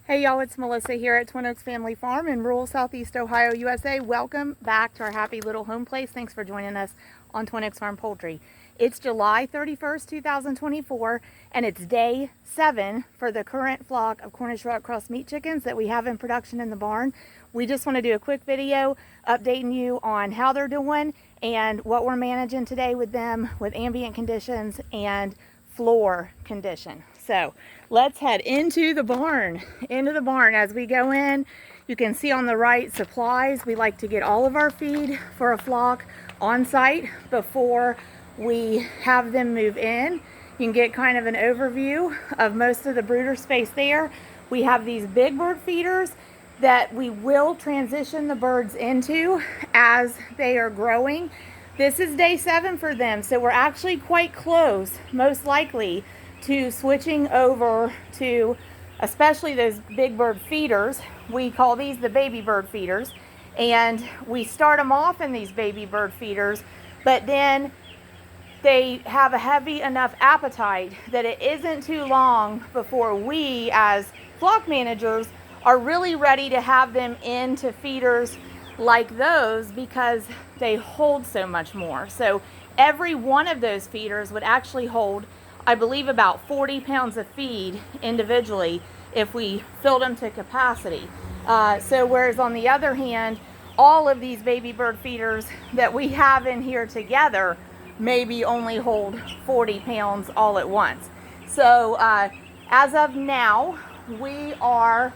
Hey y'all, it's Melissa here at Twin Oaks Family Farm in rural Southeast Ohio, USA. Welcome back to our happy little home place. Thanks for joining us on Twin Oaks Farm Poultry. It's July 31st, 2024, and it's day 7 for the current flock of Cornish rock cross meat chickens that we have in production in the barn. We just want to do a quick video updating you on how they're doing and what we're managing today with them with ambient conditions and floor condition. So let's head into the barn. As we go in, you can see on the right supplies. We like to get all of our feed for a flock on site before we have them move in. You can get kind of an overview of most of the brooder space there. We have these big bird feeders that we will transition the birds into as they are growing. This is day 7 for them, so we're actually quite close, most likely, to switching over to especially those big bird feeders. We call these the baby bird feeders, and we start them off in these baby bird feeders, but then they have a heavy enough appetite that it isn't too long before we as flock managers are really ready to have them into feeders like those because they hold so much more. So every one of those feeders would actually hold, I believe, about 40 pounds of feed individually if we filled them to capacity. So whereas on the other hand, all of these baby bird feeders that we have in here together maybe only hold 40 pounds all at once. So as of now, we are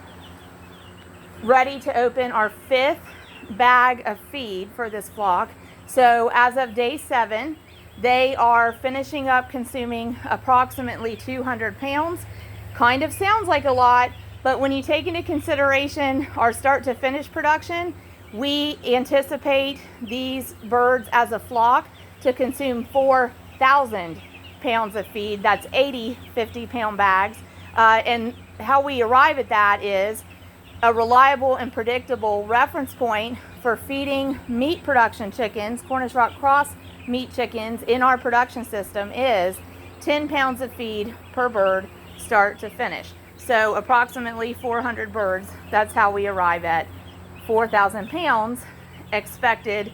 ready to open our 5th bag of feed for this flock. So as of day 7, they are finishing up consuming approximately 200 pounds. Kind of sounds like a lot, but when you take into consideration our start to finish production, we anticipate these birds as a flock to consume 4,000 pounds of feed. That's 80 50-pound bags. And how we arrive at that is a reliable and predictable reference point for feeding meat production chickens, Cornish rock cross meat chickens in our production system is 10 pounds of feed per bird start to finish. So approximately 400 birds, that's how we arrive at 4,000 pounds expected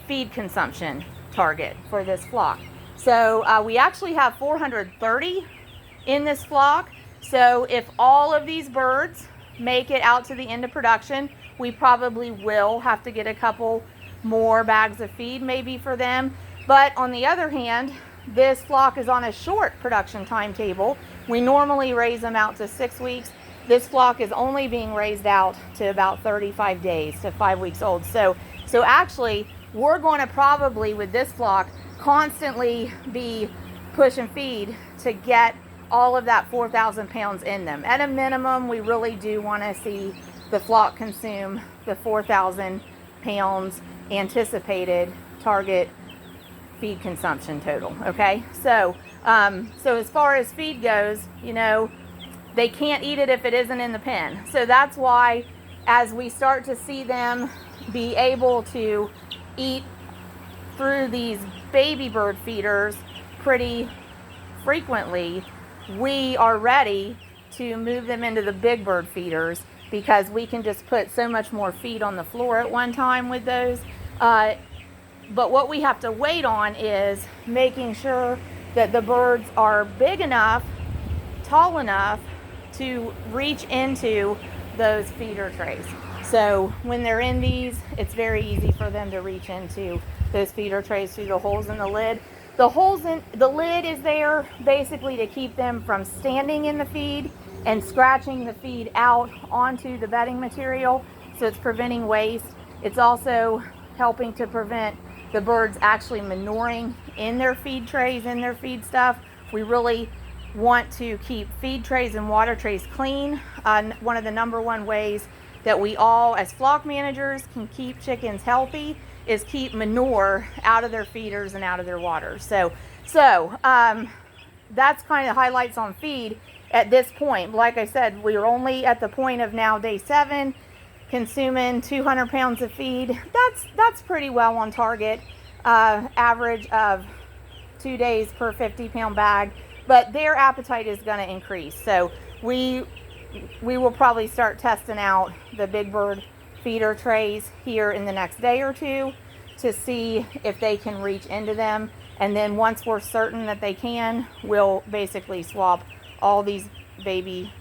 feed consumption target for this flock. So we actually have 430 in this flock. So if all of these birds make it out to the end of production, we probably will have to get a couple more bags of feed maybe for them. But on the other hand, this flock is on a short production timetable. We normally raise them out to 6 weeks. This flock is only being raised out to about 35 days to 5 weeks old. So actually, we're going to probably, with this flock, constantly be pushing feed to get all of that 4,000 pounds in them. At a minimum, we really do want to see the flock consume the 4,000 pounds anticipated target feed consumption total. Okay, so as far as feed goes, they can't eat it if it isn't in the pen. So that's why as we start to see them be able to eat through these baby bird feeders pretty frequently, we are ready to move them into the big bird feeders because we can just put so much more feed on the floor at one time with those. But what we have to wait on is making sure that the birds are big enough, tall enough to reach into those feeder trays. So when they're in these, it's very easy for them to reach into those feeder trays through the holes in the lid. The holes in the lid is there basically to keep them from standing in the feed and scratching the feed out onto the bedding material. So it's preventing waste. It's also helping to prevent the birds actually manuring in their feed trays, in their feed stuff. We really want to keep feed trays and water trays clean. One of the number one ways that we all as flock managers can keep chickens healthy is keep manure out of their feeders and out of their water. So that's kind of highlights on feed at this point. Like I said, we are only at the point of now day 7, consuming 200 pounds of feed. That's pretty well on target. Average of 2 days per 50-pound bag. But their appetite is going to increase. So we we will probably start testing out the big bird feeder trays here in the next day or two to see if they can reach into them. And then once we're certain that they can, we'll basically swap all these baby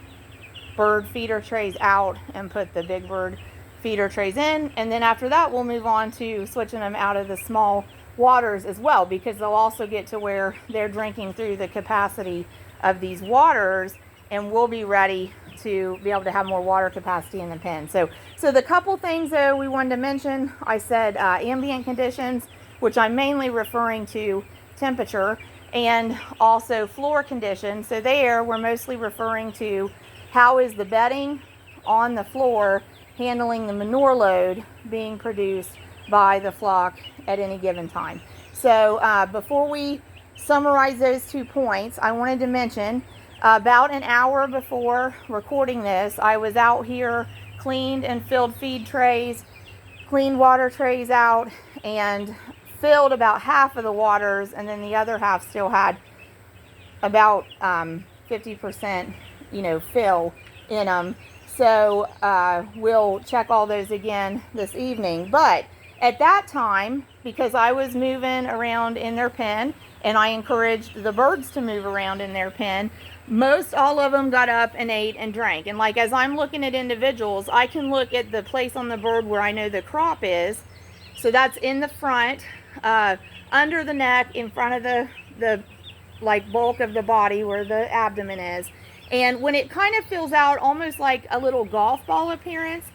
bird feeder trays out and put the big bird feeder trays in. And then after that, we'll move on to switching them out of the small waters as well, because they'll also get to where they're drinking through the capacity of these waters, and we'll be ready to be able to have more water capacity in the pen. So the couple things though we wanted to mention, I said ambient conditions, which I'm mainly referring to temperature, and also floor conditions. So there we're mostly referring to how is the bedding on the floor handling the manure load being produced by the flock at any given time. So before we summarize those 2 points, I wanted to mention about an hour before recording this, I was out here, cleaned and filled feed trays, cleaned water trays out, and filled about half of the waters, and then the other half still had about 50% fill in them. So we'll check all those again this evening. But at that time, because I was moving around in their pen and I encouraged the birds to move around in their pen, most all of them got up and ate and drank. And like as I'm looking at individuals, I can look at the place on the bird where I know the crop is. So that's in the front, under the neck, in front of the like bulk of the body where the abdomen is. And when it kind of fills out almost like a little golf ball appearance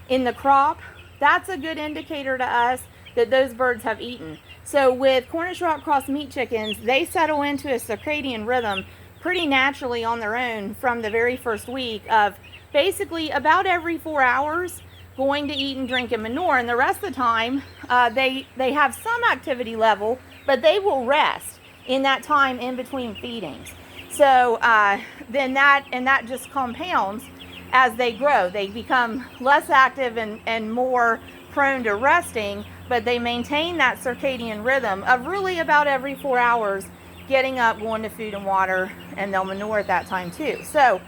in the crop, that's a good indicator to us that those birds have eaten. So with Cornish rock cross meat chickens, they settle into a circadian rhythm pretty naturally on their own from the very first week of basically about every 4 hours going to eat and drink and manure, and the rest of the time they have some activity level, but they will rest in that time in between feedings. So then that just compounds as they grow. They become less active and more prone to resting, but they maintain that circadian rhythm of really about every 4 hours getting up, going to food and water, and they'll manure at that time too. So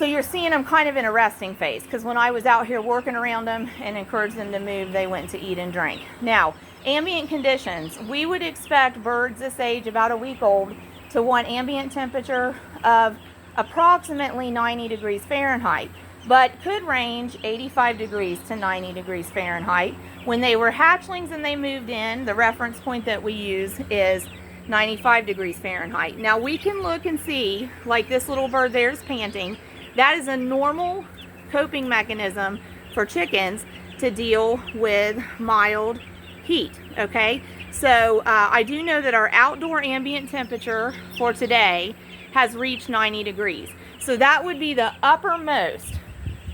you're seeing them kind of in a resting phase, because when I was out here working around them and encouraged them to move, they went to eat and drink. Now, ambient conditions. We would expect birds this age, about a week old, to want ambient temperature of approximately 90 degrees Fahrenheit, but could range 85 degrees to 90 degrees Fahrenheit. When they were hatchlings and they moved in, the reference point that we use is 95 degrees Fahrenheit. Now we can look and see, like this little bird there is panting. That is a normal coping mechanism for chickens to deal with mild heat, okay? So I do know that our outdoor ambient temperature for today has reached 90 degrees. So that would be the uppermost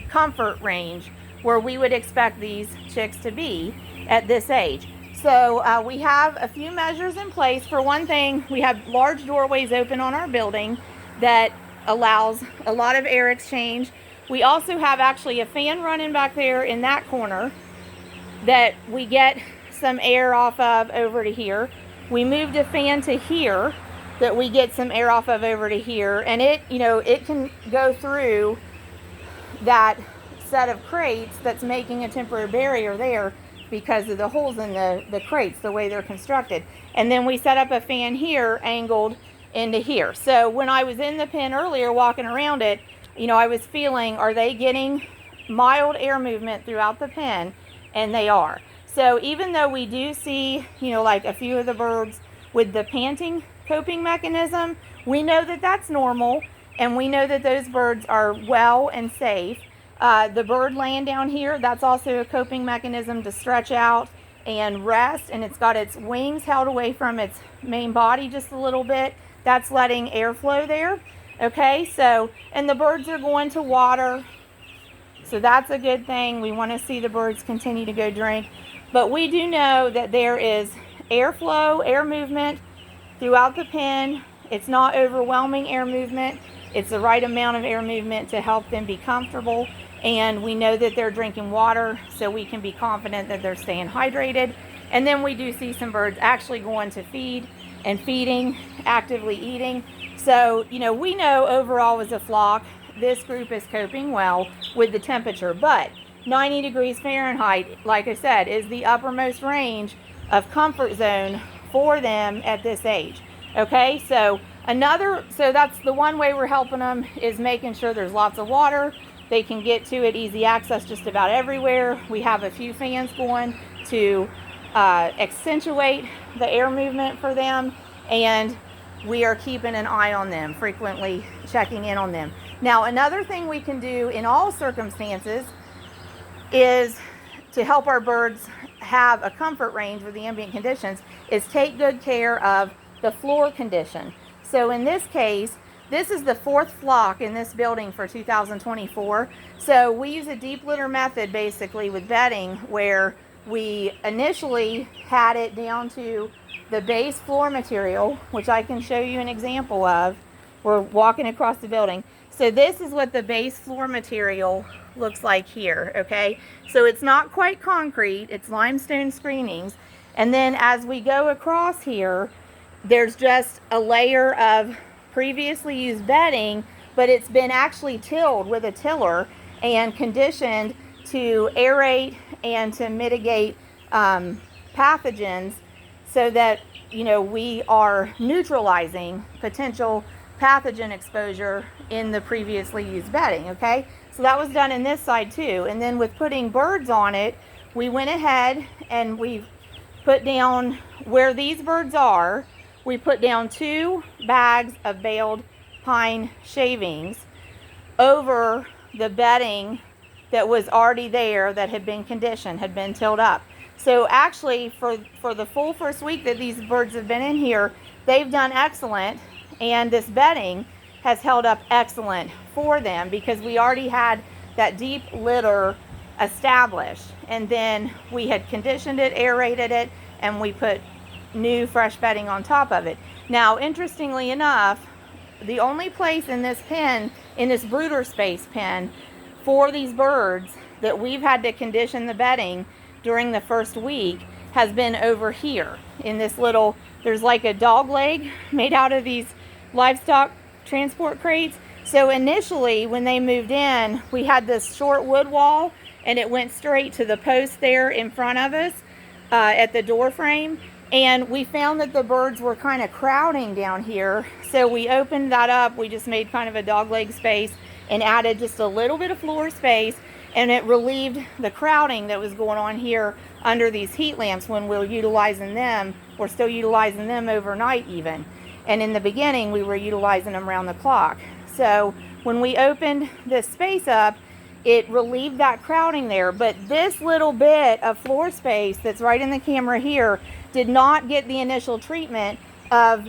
comfort range where we would expect these chicks to be at this age. So we have a few measures in place. For one thing, we have large doorways open on our building that allows a lot of air exchange. We also have actually a fan running back there in that corner that we get some air off of over to here. We moved a fan to here that we get some air off of over to here, and it can go through that set of crates that's making a temporary barrier there because of the holes in the crates, the way they're constructed. And then we set up a fan here angled into here. So when I was in the pen earlier walking around it, I was feeling, are they getting mild air movement throughout the pen? And they are. So even though we do see, like a few of the birds with the panting coping mechanism, we know that that's normal, and we know that those birds are well and safe. The bird laying down here, that's also a coping mechanism to stretch out and rest, and it's got its wings held away from its main body just a little bit. That's letting airflow there. Okay, so, and the birds are going to water, so that's a good thing. We want to see the birds continue to go drink. But we do know that there is airflow, air movement throughout the pen. It's not overwhelming air movement. It's the right amount of air movement to help them be comfortable. And we know that they're drinking water, so we can be confident that they're staying hydrated. And then we do see some birds actually going to feed and feeding, actively eating. So, we know overall as a flock this group is coping well with the temperature. But 90 degrees Fahrenheit, like I said, is the uppermost range of comfort zone for them at this age. Okay, so that's the one way we're helping them, is making sure there's lots of water. They can get to it, easy access just about everywhere. We have a few fans going to accentuate the air movement for them, and we are keeping an eye on them, frequently checking in on them. Now, another thing we can do in all circumstances is to help our birds have a comfort range with the ambient conditions, is take good care of the floor condition. So in this case, this is the 4th flock in this building for 2024. So we use a deep litter method basically with bedding, where we initially had it down to the base floor material, which I can show you an example of. We're walking across the building. So this is what the base floor material looks like here, okay? So it's not quite concrete, it's limestone screenings. And then as we go across here, there's just a layer of previously used bedding, but it's been actually tilled with a tiller and conditioned to aerate and to mitigate pathogens, so that, you know, we are neutralizing potential pathogen exposure in the previously used bedding, okay? So that was done in this side too. And then with putting birds on it, we went ahead and we put down where these birds are, we put down 2 bags of baled pine shavings over the bedding that was already there, that had been conditioned, had been tilled up. So actually for the full first week that these birds have been in here, they've done excellent, and this bedding has held up excellent for them because we already had that deep litter established, and then we had conditioned it, aerated it, and we put new fresh bedding on top of it. Now, interestingly enough, the only place in this pen, in this brooder space pen for these birds, that we've had to condition the bedding during the first week has been over here in this little, there's like a dog leg made out of these livestock transport crates. So initially when they moved in, we had this short wood wall, and it went straight to the post there in front of us at the door frame. And we found that the birds were kind of crowding down here. So we opened that up. We just made kind of a dog leg space and added just a little bit of floor space, and it relieved the crowding that was going on here under these heat lamps when we're utilizing them. We're still utilizing them overnight even. And in the beginning, we were utilizing them around the clock. So when we opened this space up, it relieved that crowding there. But this little bit of floor space that's right in the camera here did not get the initial treatment of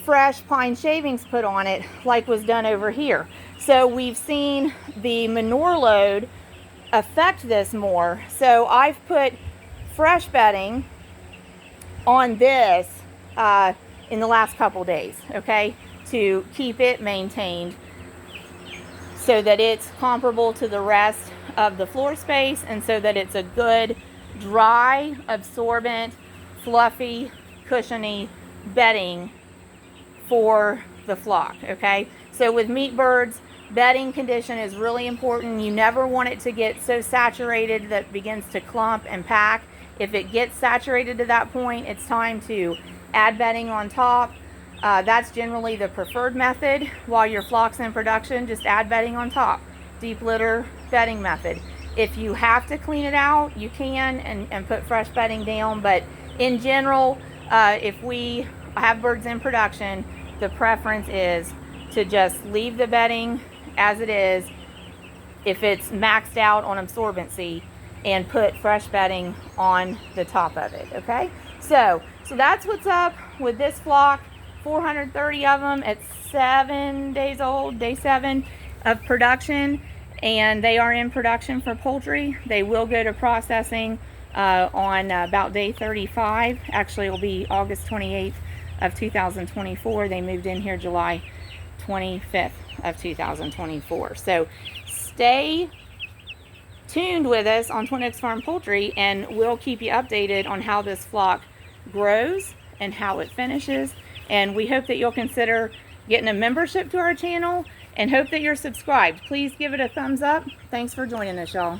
fresh pine shavings put on it like was done over here. So we've seen the manure load affect this more. So I've put fresh bedding on this in the last couple days, okay, to keep it maintained so that it's comparable to the rest of the floor space, and so that it's a good, dry, absorbent, fluffy, cushiony bedding for the flock, okay? So with meat birds, bedding condition is really important. You never want it to get so saturated that it begins to clump and pack. If it gets saturated to that point, it's time to add bedding on top. That's generally the preferred method. While your flock's in production, just add bedding on top. Deep litter bedding method. If you have to clean it out, you can, and put fresh bedding down. But in general, if we have birds in production, the preference is to just leave the bedding as it is if it's maxed out on absorbency, and put fresh bedding on the top of it, okay? So that's what's up with this flock. 430 of them at 7 days old, day 7 of production, and they are in production for poultry. They will go to processing on about day 35. Actually, it will be August 28th of 2024. They moved in here July 25th of 2024. So stay tuned with us on Twin Oaks Farm Poultry, and we'll keep you updated on how this flock grows and how it finishes. And we hope that you'll consider getting a membership to our channel and hope that you're subscribed. Please give it a thumbs up. Thanks for joining us, y'all.